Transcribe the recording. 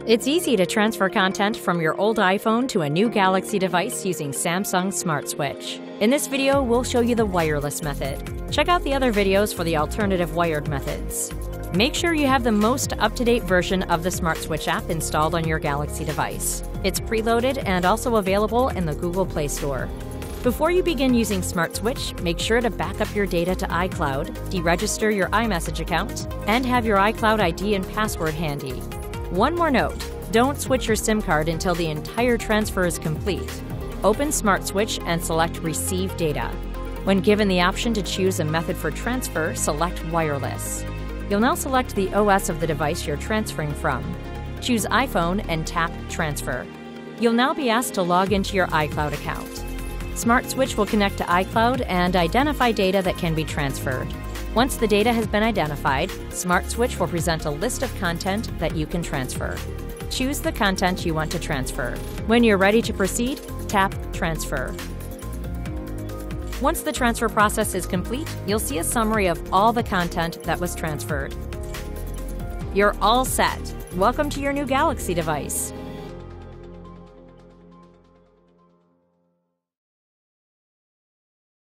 It's easy to transfer content from your old iPhone to a new Galaxy device using Samsung's Smart Switch. In this video, we'll show you the wireless method. Check out the other videos for the alternative wired methods. Make sure you have the most up-to-date version of the Smart Switch app installed on your Galaxy device. It's preloaded and also available in the Google Play Store. Before you begin using Smart Switch, make sure to back up your data to iCloud, deregister your iMessage account, and have your iCloud ID and password handy. One more note, don't switch your SIM card until the entire transfer is complete. Open Smart Switch and select Receive Data. When given the option to choose a method for transfer, select Wireless. You'll now select the OS of the device you're transferring from. Choose iPhone and tap Transfer. You'll now be asked to log into your iCloud account. Smart Switch will connect to iCloud and identify data that can be transferred. Once the data has been identified, Smart Switch will present a list of content that you can transfer. Choose the content you want to transfer. When you're ready to proceed, tap Transfer. Once the transfer process is complete, you'll see a summary of all the content that was transferred. You're all set. Welcome to your new Galaxy device.